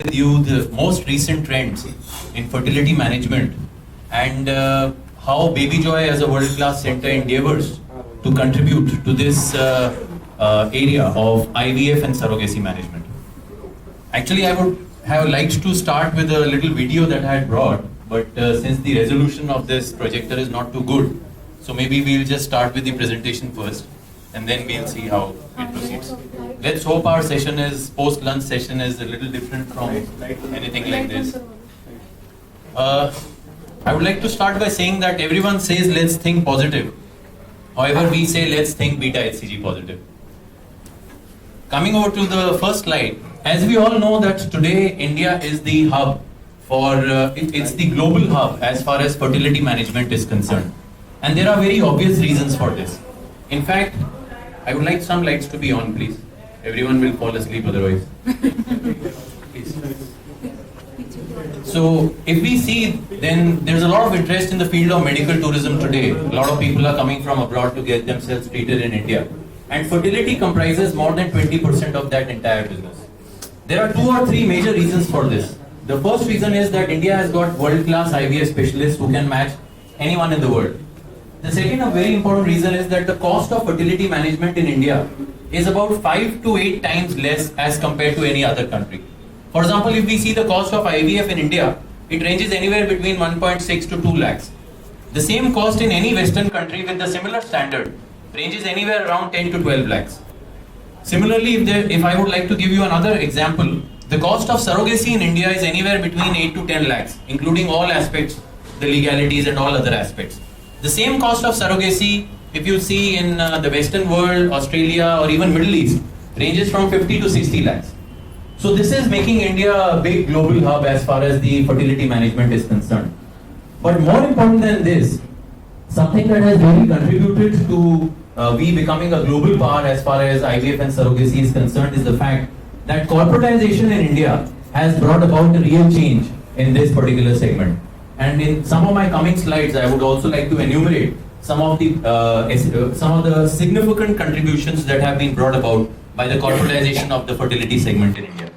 with you the most recent trends in fertility management and how Baby Joy as a world-class center endeavors to contribute to this area of IVF and surrogacy management. Actually, I would have liked to start with a little video that I had brought, but since the resolution of this projector is not too good, so maybe we'll just start with the presentation first and then we'll see how it proceeds. Let's hope our session is, post-lunch session is a little different from anything like this. I would like to start by saying that everyone says let's think positive. However, we say let's think beta HCG positive. Coming over to the first slide, as we all know that today India is the hub for, it's the global hub as far as fertility management is concerned. And there are very obvious reasons for this. In fact, I would like some lights to be on, please. Everyone will fall asleep otherwise. Please. So, if we see, then there's a lot of interest in the field of medical tourism today. A lot of people are coming from abroad to get themselves treated in India. And fertility comprises more than 20% of that entire business. There are 2 or 3 major reasons for this. The first reason is that India has got world-class IVF specialists who can match anyone in the world. The second, a very important reason is that the cost of fertility management in India is about 5 to 8 times less as compared to any other country. For example, if we see the cost of IVF in India, it ranges anywhere between 1.6 to 2 lakhs. The same cost in any Western country with the similar standard ranges anywhere around 10 to 12 lakhs. Similarly, if I would like to give you another example, the cost of surrogacy in India is anywhere between 8 to 10 lakhs, including all aspects, the legalities and all other aspects. The same cost of surrogacy, if you see in the Western world, Australia or even Middle East, ranges from 50 to 60 lakhs. So this is making India a big global hub as far as the fertility management is concerned. But more important than this, something that has really contributed to we becoming a global power as far as IVF and surrogacy is concerned is the fact that corporatization in India has brought about a real change in this particular segment. And in some of my coming slides, I would also like to enumerate some of the significant contributions that have been brought about by the corporatization of the fertility segment in India.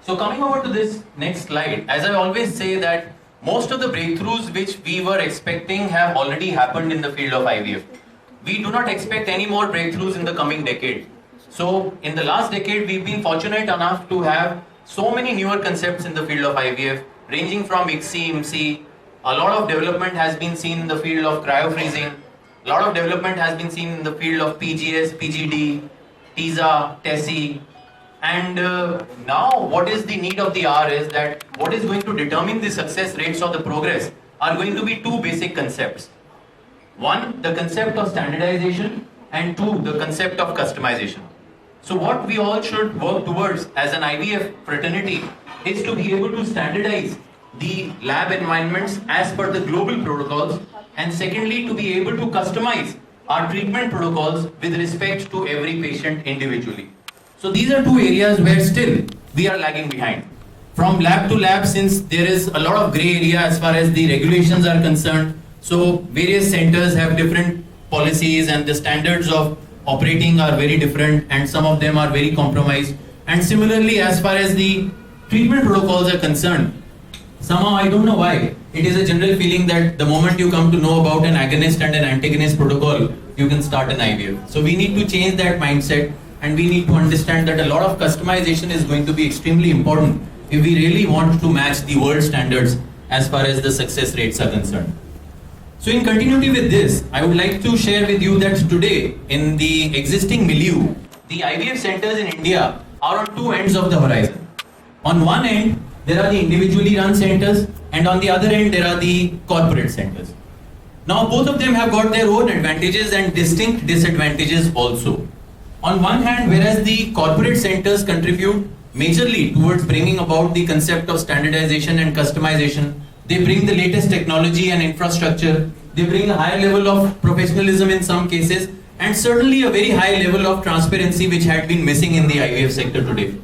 So coming over to this next slide, as I always say that most of the breakthroughs which we were expecting have already happened in the field of IVF. We do not expect any more breakthroughs in the coming decade. So in the last decade, we've been fortunate enough to have so many newer concepts in the field of IVF, ranging from ICSI, IMSI. A lot of development has been seen in the field of cryofreezing. A lot of development has been seen in the field of PGS, PGD, TISA, TESI. And now what is the need of the hour is that what is going to determine the success rates or the progress are going to be 2 basic concepts. 1, the concept of standardization, and 2, the concept of customization. So what we all should work towards as an IVF fraternity is to be able to standardize the lab environments as per the global protocols, and secondly to be able to customize our treatment protocols with respect to every patient individually. So these are 2 areas where still we are lagging behind. From lab to lab, since there is a lot of grey area as far as the regulations are concerned, so various centers have different policies and the standards of operating are very different and some of them are very compromised. And similarly, as far as the treatment protocols are concerned, somehow I don't know why, it is a general feeling that the moment you come to know about an agonist and an antagonist protocol, you can start an IVF. So we need to change that mindset and we need to understand that a lot of customization is going to be extremely important if we really want to match the world standards as far as the success rates are concerned. So in continuity with this, I would like to share with you that today in the existing milieu, the IVF centers in India are on 2 ends of the horizon. On one end, there are the individually run centers and on the other end, there are the corporate centers. Now both of them have got their own advantages and distinct disadvantages also. On one hand, whereas the corporate centers contribute majorly towards bringing about the concept of standardization and customization, they bring the latest technology and infrastructure, they bring a higher level of professionalism in some cases, and certainly a very high level of transparency which had been missing in the IVF sector today.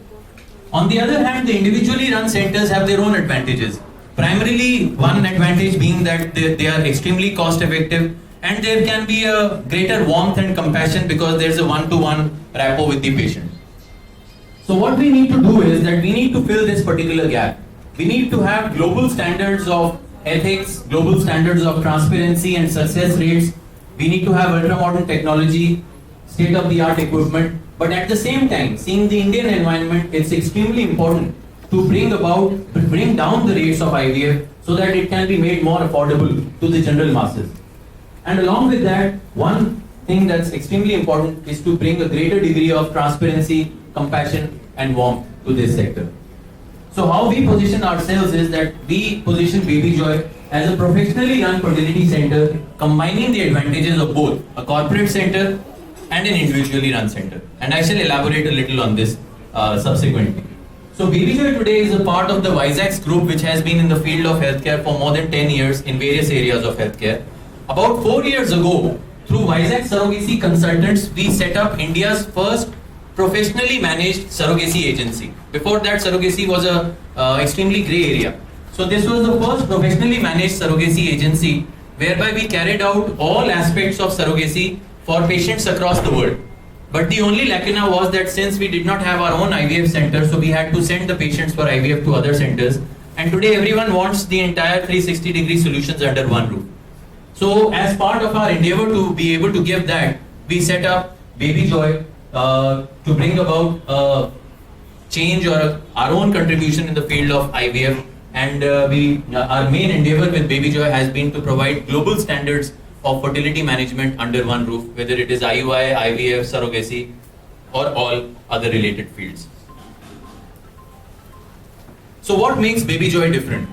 On the other hand, the individually run centers have their own advantages. Primarily, one advantage being that they are extremely cost effective and there can be a greater warmth and compassion because there's a one-to-one rapport with the patient. So what we need to do is that we need to fill this particular gap. We need to have global standards of ethics, global standards of transparency and success rates. We need to have ultra-modern technology, state-of-the-art equipment. But at the same time, seeing the Indian environment, it's extremely important to bring down the rates of IVF so that it can be made more affordable to the general masses. And along with that, one thing that's extremely important is to bring a greater degree of transparency, compassion and warmth to this sector. So how we position ourselves is that we position Baby Joy as a professionally run fertility center, combining the advantages of both a corporate center and an individually run center. And I shall elaborate a little on this subsequently. So Baby Joy today is a part of the Vizag group, which has been in the field of healthcare for more than 10 years in various areas of healthcare. About 4 years ago, through Vizag Surrogacy Consultants, we set up India's first professionally managed surrogacy agency. Before that, surrogacy was a extremely grey area. So this was the first professionally managed surrogacy agency whereby we carried out all aspects of surrogacy for patients across the world. But the only lacuna was that since we did not have our own IVF center, so we had to send the patients for IVF to other centers. And today everyone wants the entire 360-degree solutions under one roof. So as part of our endeavor to be able to give that, we set up Baby Joy to bring about change or our own contribution in the field of IVF. And our main endeavor with Baby Joy has been to provide global standards of fertility management under one roof, whether it is IUI, IVF, surrogacy, or all other related fields. So what makes Baby Joy different?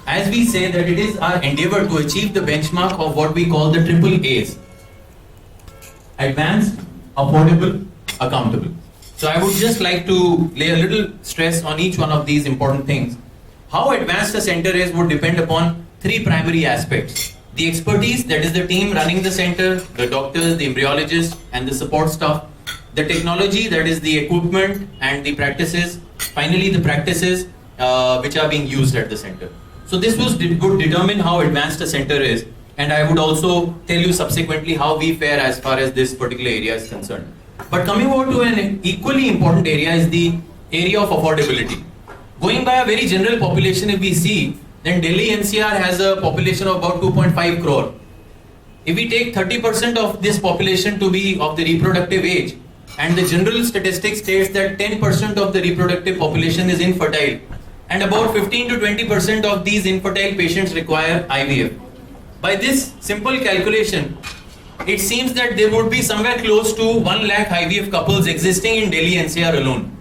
As we say that it is our endeavor to achieve the benchmark of what we call the triple A's: advanced, affordable, accountable. So I would just like to lay a little stress on each one of these important things. How advanced a center is would depend upon three primary aspects: the expertise, that is the team running the center, the doctors, the embryologists and the support staff; the technology, that is the equipment and the practices; finally the practices which are being used at the center. So this would determine how advanced a center is, and I would also tell you subsequently how we fare as far as this particular area is concerned. But coming over to an equally important area is the area of affordability. Going by a very general population, if we see, then Delhi NCR has a population of about 2.5 crore. If we take 30% of this population to be of the reproductive age, and the general statistics states that 10% of the reproductive population is infertile, and about 15 to 20% of these infertile patients require IVF. By this simple calculation, it seems that there would be somewhere close to 1 lakh IVF couples existing in Delhi NCR alone.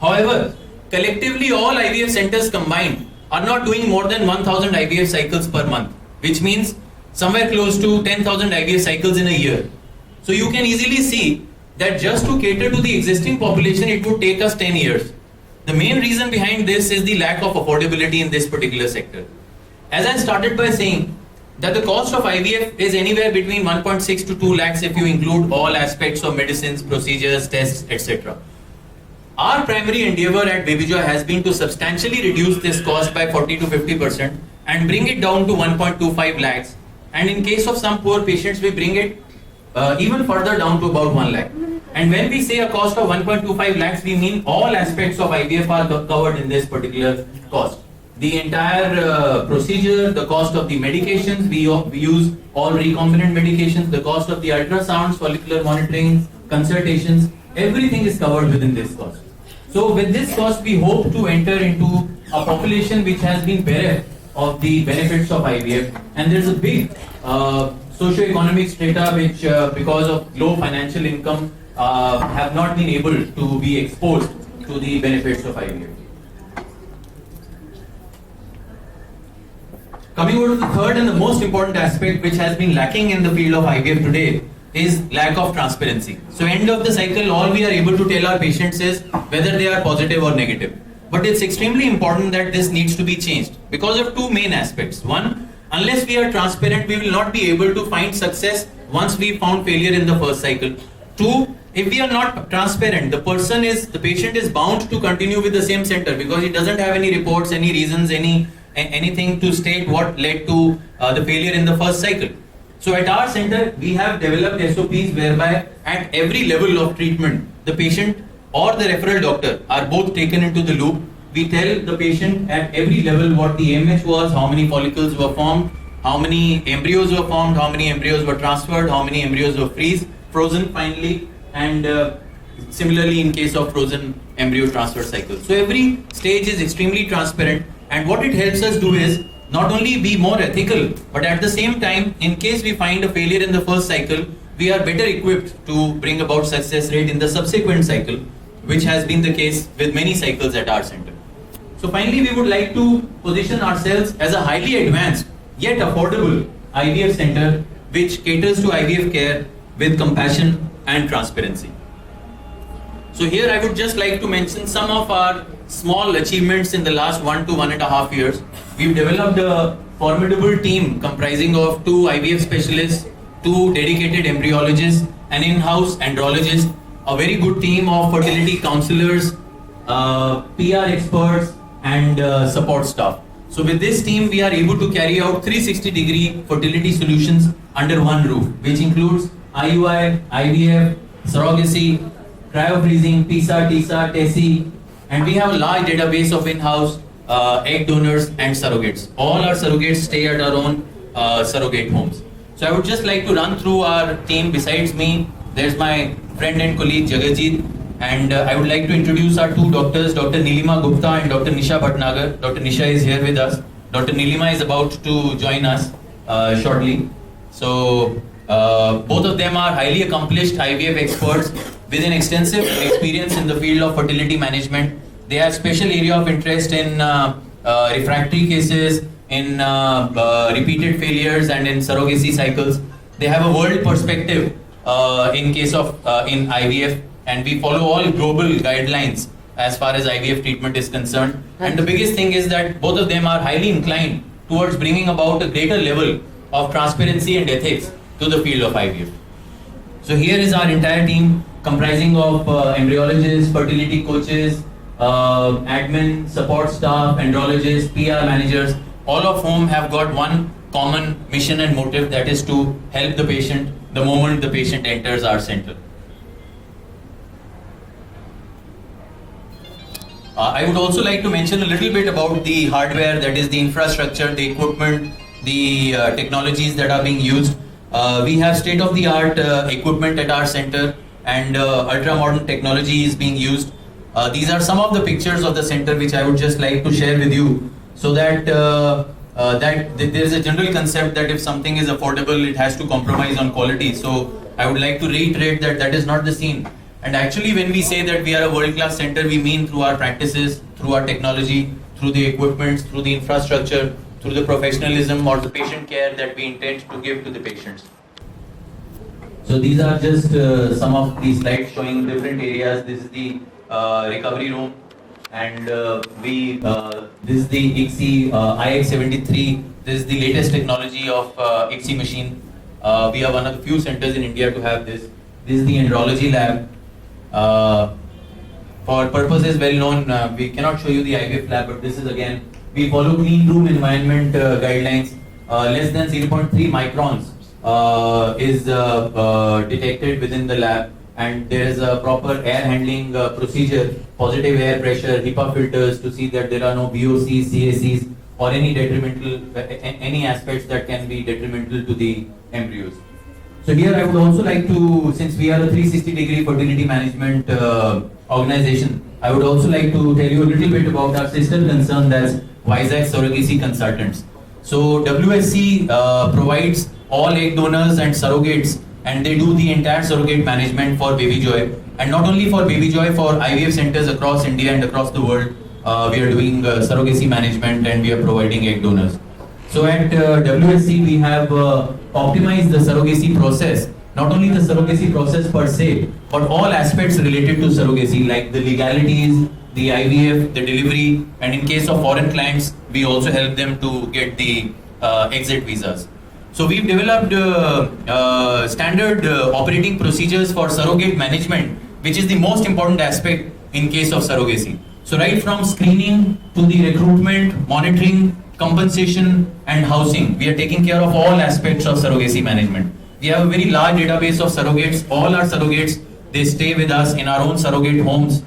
However, collectively all IVF centers combined are not doing more than 1000 IVF cycles per month, which means somewhere close to 10,000 IVF cycles in a year. So you can easily see that just to cater to the existing population, it would take us 10 years. The main reason behind this is the lack of affordability in this particular sector. As I started by saying, that the cost of IVF is anywhere between 1.6 to 2 lakhs if you include all aspects of medicines, procedures, tests, etc. Our primary endeavor at Baby Joy has been to substantially reduce this cost by 40 to 50% and bring it down to 1.25 lakhs. And in case of some poor patients, we bring it even further down to about 1 lakh. And when we say a cost of 1.25 lakhs, we mean all aspects of IVF are covered in this particular cost. The entire procedure, the cost of the medications, we use all recombinant medications, the cost of the ultrasounds, follicular monitoring, consultations, everything is covered within this cost. So with this cost, we hope to enter into a population which has been bereft of the benefits of IVF, and there's a big socio-economic strata which because of low financial income have not been able to be exposed to the benefits of IVF. Coming over to the third and the most important aspect which has been lacking in the field of IVF today is lack of transparency. So end of the cycle, all we are able to tell our patients is whether they are positive or negative. But it's extremely important that this needs to be changed because of two main aspects. One, unless we are transparent, we will not be able to find success once we found failure in the first cycle. Two, if we are not transparent, the patient is bound to continue with the same center because he doesn't have any reports, any reasons, anything to state what led to the failure in the first cycle. So at our center, we have developed SOPs whereby at every level of treatment, the patient or the referral doctor are both taken into the loop. We tell the patient at every level what the AMH was, how many follicles were formed, how many embryos were formed, how many embryos were transferred, how many embryos were frozen finally, and similarly in case of frozen embryo transfer cycle. So every stage is extremely transparent, and what it helps us do is not only be more ethical, but at the same time, in case we find a failure in the first cycle, we are better equipped to bring about success rate in the subsequent cycle, which has been the case with many cycles at our center. So finally, we would like to position ourselves as a highly advanced yet affordable IVF center which caters to IVF care with compassion and transparency. So here I would just like to mention some of our small achievements in the last 1 to 1.5 years. We've developed a formidable team comprising of 2 IVF specialists, 2 dedicated embryologists, an in-house andrologist, a very good team of fertility counselors, PR experts, and support staff. So with this team, we are able to carry out 360-degree fertility solutions under one roof, which includes IUI, IVF, surrogacy, cryo-freezing, PISA, TISA, TESI, and we have a large database of in-house egg donors and surrogates. All our surrogates stay at our own surrogate homes. So I would just like to run through our team. Besides me, there's my friend and colleague Jagajit, and I would like to introduce our 2 doctors, Dr. Nilima Gupta and Dr. Nisha Bhatnagar. Dr. Nisha is here with us. Dr. Nilima is about to join us shortly. So both of them are highly accomplished IVF experts with an extensive experience in the field of fertility management. They have special area of interest in refractory cases, in repeated failures, and in surrogacy cycles. They have a world perspective in case of in IVF, and we follow all global guidelines as far as IVF treatment is concerned. And the biggest thing is that both of them are highly inclined towards bringing about a greater level of transparency and ethics to the field of IVF. So here is our entire team comprising of embryologists, fertility coaches, admin, support staff, andrologists, PR managers, all of whom have got one common mission and motive, that is to help the patient the moment the patient enters our center. I would also like to mention a little bit about the hardware, that is the infrastructure, the equipment, the technologies that are being used. We have state-of-the-art equipment at our center, and ultra-modern technology is being used. These are some of the pictures of the center which I would just like to share with you, so that there is a general concept that if something is affordable, it has to compromise on quality. So I would like to reiterate that that is not the scene. And actually, when we say that we are a world-class center, we mean through our practices, through our technology, through the equipment, through the infrastructure, through the professionalism or the patient care that we intend to give to the patients. So these are just some of the slides showing different areas. This is the recovery room, and this is the ICSI IX73. This is the latest technology of ICSI machine. We are one of the few centers in India to have this. This is the andrology lab. For purposes well known, we cannot show you the IVF lab, but this is again, we follow clean room environment guidelines. Less than 0.3 microns is detected within the lab, and there is a proper air handling procedure, positive air pressure, HEPA filters to see that there are no VOCs, CACs, or any detrimental, any aspects that can be detrimental to the embryos. So here I would also like to, since we are a 360-degree fertility management organization, I would also like to tell you a little bit about our sister concern, that's Vizag Surrogacy Consultants. So WSC provides all egg donors and surrogates, and they do the entire surrogate management for Baby Joy. And not only for Baby Joy, for IVF centers across India and across the world, we are doing surrogacy management, and we are providing egg donors. So at WSC, we have optimized the surrogacy process, not only the surrogacy process per se, but all aspects related to surrogacy, like the legalities, the IVF, the delivery, and in case of foreign clients, we also help them to get the exit visas. So we've developed standard operating procedures for surrogate management, which is the most important aspect in case of surrogacy. So right from screening to the recruitment, monitoring, compensation, and housing, we are taking care of all aspects of surrogacy management. We have a very large database of surrogates. All our surrogates They stay with us in our own surrogate homes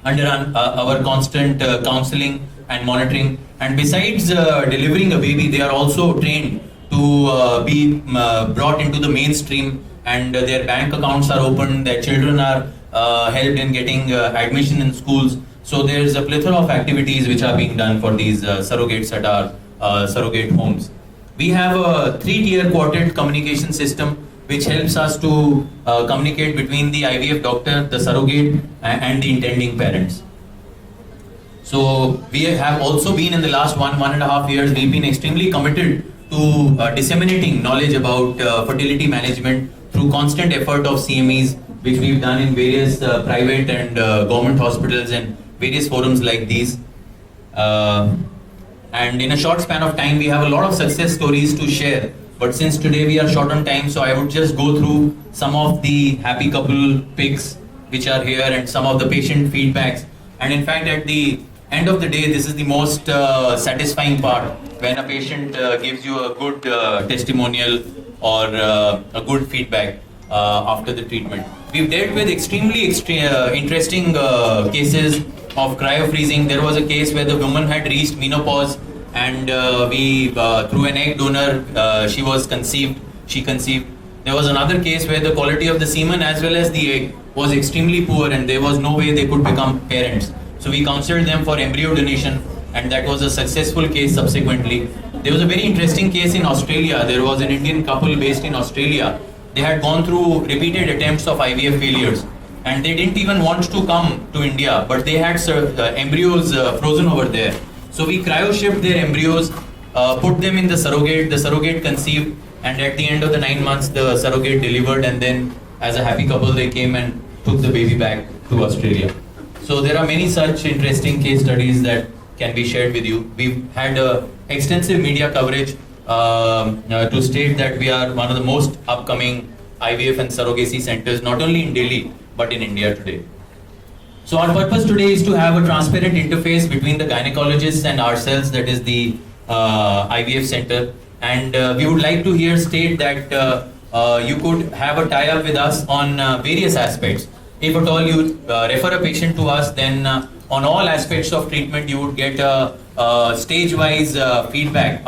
under our constant counseling and monitoring. And besides delivering a baby, they are also trained to be brought into the mainstream, and their bank accounts are opened, their children are helped in getting admission in schools. So there's a plethora of activities which are being done for these surrogates at our surrogate homes. We have a 3-tier quartet communication system which helps us to communicate between the IVF doctor, the surrogate, and the intending parents. So we have also been, in the last 1.5 years, we've been extremely committed to disseminating knowledge about fertility management through constant effort of CMEs, which we've done in various private and government hospitals and various forums like these. And in a short span of time, we have a lot of success stories to share. But since today we are short on time, so I would just go through some of the happy couple pics which are here and some of the patient feedbacks. And in fact, at the end of the day, this is the most satisfying part, when a patient gives you a good testimonial or a good feedback after the treatment. We've dealt with extremely interesting cases of cryofreezing. There was a case where the woman had reached menopause, and we through an egg donor she conceived. There was another case where the quality of the semen as well as the egg was extremely poor, and there was no way they could become parents. So we counseled them for embryo donation, and that was a successful case subsequently. There was a very interesting case in Australia. There was an Indian couple based in Australia. They had gone through repeated attempts of IVF failures, and they didn't even want to come to India, but they had embryos frozen over there. So we cryo-shipped their embryos, put them in the surrogate conceived, and at the end of the 9 months, the surrogate delivered, and then as a happy couple, they came and took the baby back to Australia. So there are many such interesting case studies that can be shared with you. We've had extensive media coverage to state that we are one of the most upcoming IVF and surrogacy centers, not only in Delhi, but in India today. So our purpose today is to have a transparent interface between the gynecologists and ourselves, that is the IVF center. And we would like to here state that you could have a tie-up with us on various aspects. If at all you refer a patient to us, then on all aspects of treatment you would get a stage-wise feedback